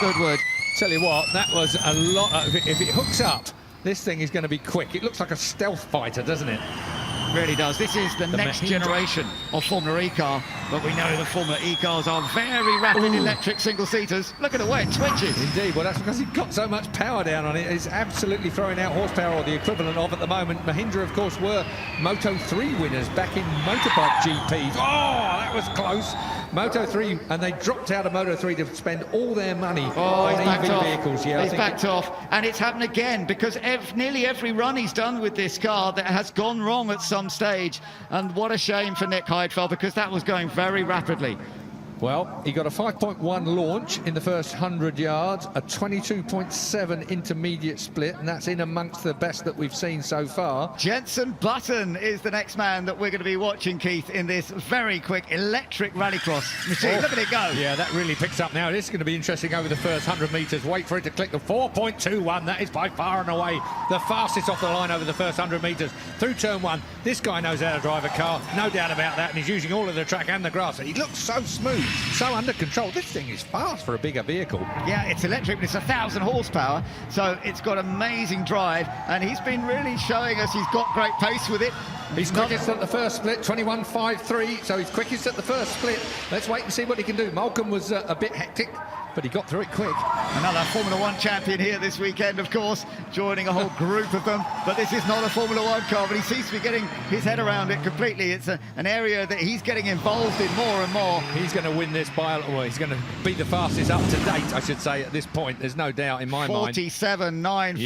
Goodwood. Tell you what, that was a lot. If it hooks up, this thing is going to be quick. It looks like a stealth fighter, doesn't it? Really does. This is the next generation of Formula E car, but we know the Formula E cars are very rapid electric single-seaters. Look at the way it twitches. Indeed, well, that's because he's got so much power down on it. It's absolutely throwing out horsepower, or the equivalent of at the moment. Mahindra, of course, were Moto3 winners back in motorbike GPs. Oh, that was close. Moto3, and they dropped out of Moto3 to spend all their money on EV vehicles. Yeah, he's backed off, and it's happened again because nearly every run he's done with this car that has gone wrong at some stage, and what a shame for Nick Heidfeld, because that was going very rapidly. Well, he got a 5.1 launch in the first 100 yards, a 22.7 intermediate split, and that's in amongst the best that we've seen so far. Jenson Button is the next man that we're going to be watching, Keith, in this very quick electric rallycross machine. Look at it go. Yeah, that really picks up now. It is going to be interesting over the first 100 metres. Wait for it to click. The 4.21, that is by far and away the fastest off the line over the first 100 metres. Through turn one, this guy knows how to drive a car, no doubt about that, and he's using all of the track and the grass. He looks so smooth. So under control. This thing is fast for a bigger vehicle. Yeah, it's electric, but it's 1,000 horsepower, so it's got amazing drive, and he's been really showing us he's got great pace with it. He's quickest at the first split, 21.53, so he's quickest at the first split. Let's wait and see what he can do. Malcolm was a bit hectic, but he got through it quick. Another Formula One champion here this weekend, of course, joining a whole group of them. But this is not a Formula One car, but he seems to be getting his head around it completely. It's an area that he's getting involved in more and more. He's going to win this by, well, he's going to be the fastest up to date, I should say, at this point. There's no doubt in my mind. 47.94.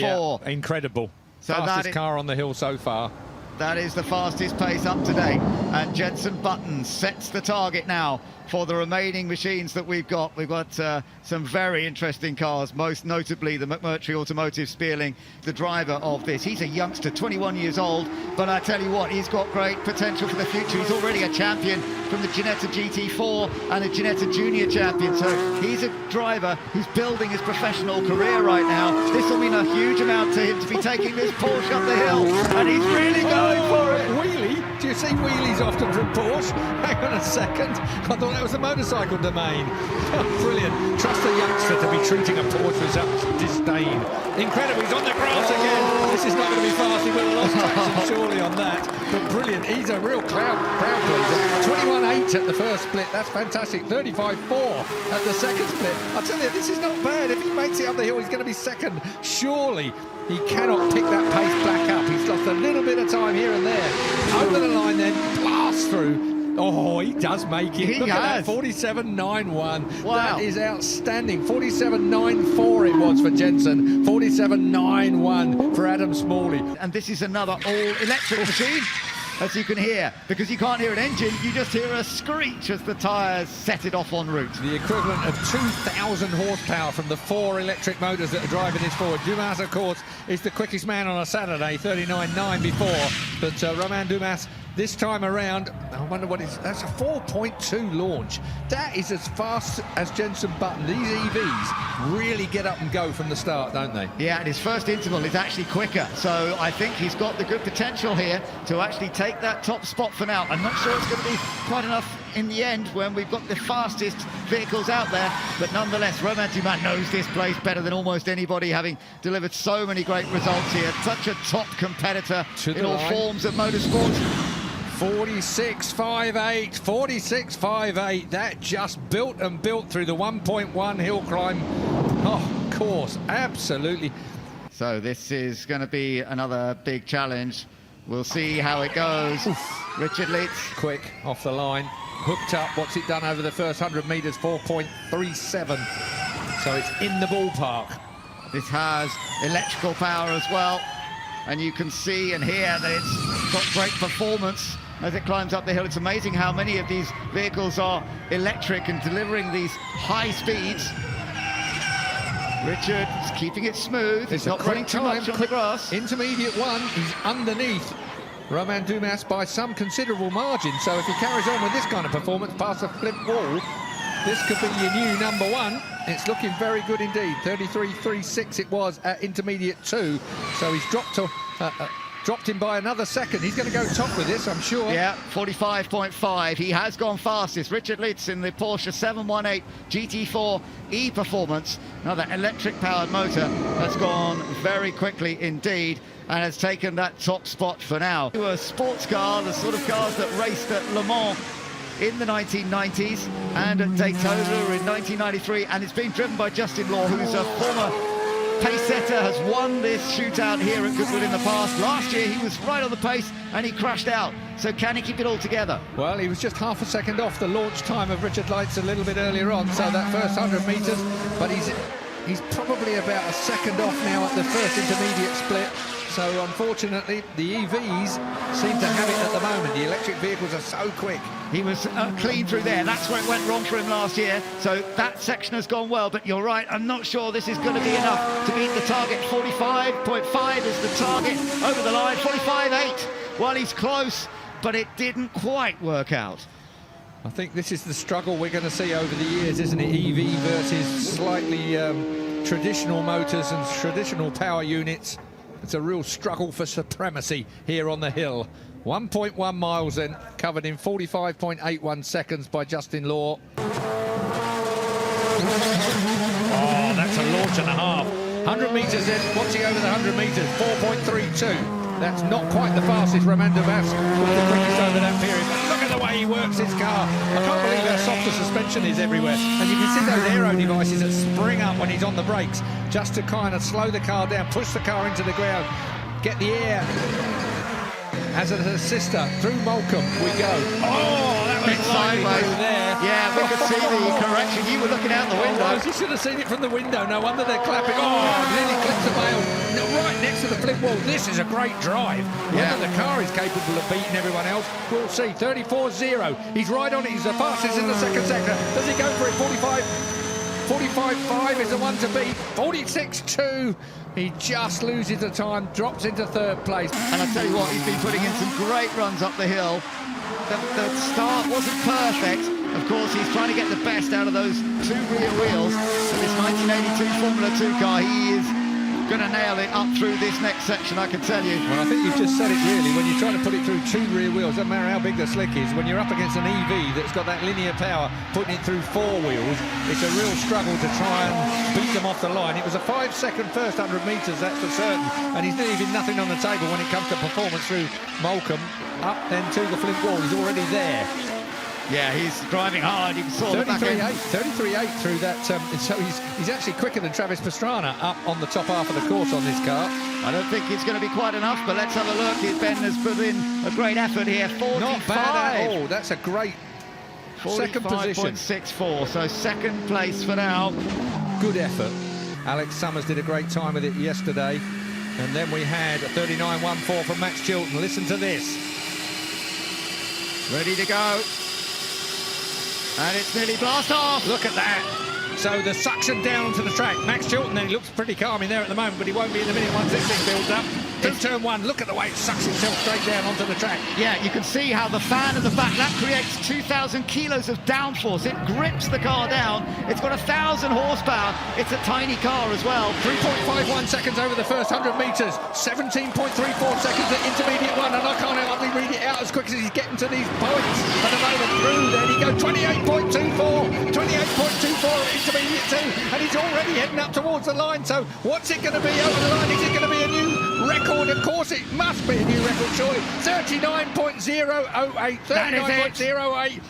Yeah, incredible. So fastest car on the hill so far. That is the fastest pace up to date, and Jenson Button sets the target now for the remaining machines that we've got. We've got some very interesting cars, most notably the McMurtry Automotive Spearling, the driver of this. He's a youngster, 21 years old, but I tell you what, he's got great potential for the future. He's already a champion from the Ginetta GT4 and a Ginetta Junior champion, so he's a driver who's building his professional career right now. This will mean a huge amount to him to be taking this Porsche up the hill, and he's really going for it. Wheelie? Do you see wheelies often from Porsche? Hang on a second. I thought that was a motorcycle domain. Oh, brilliant. Trust a youngster to be treating a Porsche with such disdain. Incredible. He's on the grass again. This is not going to be fast. He would have lost traction surely on that. But brilliant. He's a real crowd pleaser. 21.8 at the first split. That's fantastic. 35.4 at the second split. I tell you, this is not bad. If he makes it up the hill, he's going to be second. Surely he cannot pick that pace back up. He's lost a little bit of time here and there. Over the line then, blast through. Oh, he does make it. Look at that, 47.91. Wow. That is outstanding. 47.94 it was for Jenson. 47.91 for Adam Smalley. And this is another all-electric machine, as you can hear, because you can't hear an engine, you just hear a screech as the tyres set it off en route. The equivalent of 2,000 horsepower from the 4 electric motors that are driving this forward. Dumas, of course, is the quickest man on a Saturday, 39.9 before, but Romain Dumas this time around, I wonder what it's, that's a 4.2 launch. That is as fast as Jenson Button. These EVs really get up and go from the start, don't they? Yeah, and his first interval is actually quicker, so I think he's got the good potential here to actually take that top spot for now. I'm not sure it's going to be quite enough in the end when we've got the fastest vehicles out there, but nonetheless, Romain Dumas knows this place better than almost anybody, having delivered so many great results here. Such a top competitor in all forms of motorsport. 46.58, 46.58. That just built and built through the 1.1 hill climb. Oh, of course, absolutely. So this is going to be another big challenge. We'll see how it goes. Oof. Richard Lietz. Quick, off the line, hooked up. What's it done over the first 100 metres? 4.37. So it's in the ballpark. This has electrical power as well. And you can see and hear that it's got great performance as it climbs up the hill. It's amazing how many of these vehicles are electric and delivering these high speeds. Richard is keeping it smooth. He's not running too much on the grass. Intermediate one, he's underneath Romain Dumas by some considerable margin. So if he carries on with this kind of performance past the flip wall, this could be your new number one. It's looking very good indeed. 33.36 it was at intermediate 2. So he's dropped to dropped him by another second. He's going to go top with this, I'm sure. Yeah, 45.5. He has gone fastest. Richard Lietz in the Porsche 718 GT4 E Performance. Another electric-powered motor that's gone very quickly indeed and has taken that top spot for now. A sports car, the sort of cars that raced at Le Mans in the 1990s and at Daytona in 1993, and it's being driven by Justin Law, who's a former pace setter, has won this shootout here at Goodwood in the past. Last year he was right on the pace and he crashed out. So can he keep it all together? Well, he was just half a second off the launch time of Richard Lietz a little bit earlier on, so that first 100 metres, but he's probably about a second off now at the first intermediate split. So unfortunately the EVs seem to have it at the moment. The electric vehicles are so quick. He was clean through there. That's where it went wrong for him last year. So that section has gone well, but you're right, I'm not sure this is going to be enough to beat the target. 45.5 is the target over the line. 45.8. Well, he's close, but it didn't quite work out. I think this is the struggle we're going to see over the years, isn't it? EV versus slightly traditional motors and traditional power units. It's a real struggle for supremacy here on the hill. 1.1 miles then, covered in 45.81 seconds by Justin Law. Oh, that's a launch and a half. 100 metres in, watching over the 100 metres, 4.32. That's not quite the fastest Romain Dumas with the quickest over that period. But look at the way he works his car. I can't believe how soft the suspension is everywhere. And you can see those aero devices that spring up when he's on the brakes, just to kind of slow the car down, push the car into the ground, get the air. As an assister, through Moulcom we go. Oh, that was sideways through there. Yeah, we could see the correction. You were looking out the window. You should have seen it from the window. No wonder they're clapping. Oh, nearly clips the bail. Right next to the flip wall. This is a great drive. Yeah. Whether the car is capable of beating everyone else, we'll see. 34.0. He's right on it. He's the fastest in the second sector. Does he go for it? 45.5 is the one to beat. 46.2. He just loses the time, drops into third place. And I tell you what, he's been putting in some great runs up the hill. The start wasn't perfect. Of course, he's trying to get the best out of those two rear wheels. But this 1982 Formula 2 car, he is going to nail it up through this next section, I can tell you. Well, I think you've just said it really. When you're trying to put it through two rear wheels, doesn't matter how big the slick is, when you're up against an EV that's got that linear power, putting it through four wheels, it's a real struggle to try and beat them off the line. It was a 5-second first 100 metres, that's for certain, and he's leaving nothing on the table when it comes to performance through Moulcom. Up then to the flint wall, he's already there. Yeah, he's driving hard. You can saw 33.8 through that. So he's actually quicker than Travis Pastrana up on the top half of the course on this car. I don't think it's going to be quite enough, but let's have a look. Ben has put in a great effort here. 45. Not bad at all. That's a great second position. 45.64, so second place for now. Good effort. Alex Summers did a great time with it yesterday. And then we had a 39.14 from Max Chilton. Listen to this. Ready to go. And it's nearly blast off. Look at that. So the suction down to the track. Max Chilton then, he looks pretty calm in there at the moment, but he won't be in the minute once this thing builds up. Through turn one, look at the way it sucks itself straight down onto the track. Yeah, you can see how the fan at the back, that creates 2,000 kilos of downforce. It grips the car down. It's got 1,000 horsepower. It's a tiny car as well. 3.51 seconds over the first 100 metres. 17.34 seconds at intermediate one, and I can't hardly read it out as quick as he's getting to these points. At the moment, through there he goes. 28.24. 28.24 at intermediate two, and he's already heading up towards the line. So what's it going to be over the line? Is it going to be a new record? Of course it must be a new record, surely. 39.008. 39.08.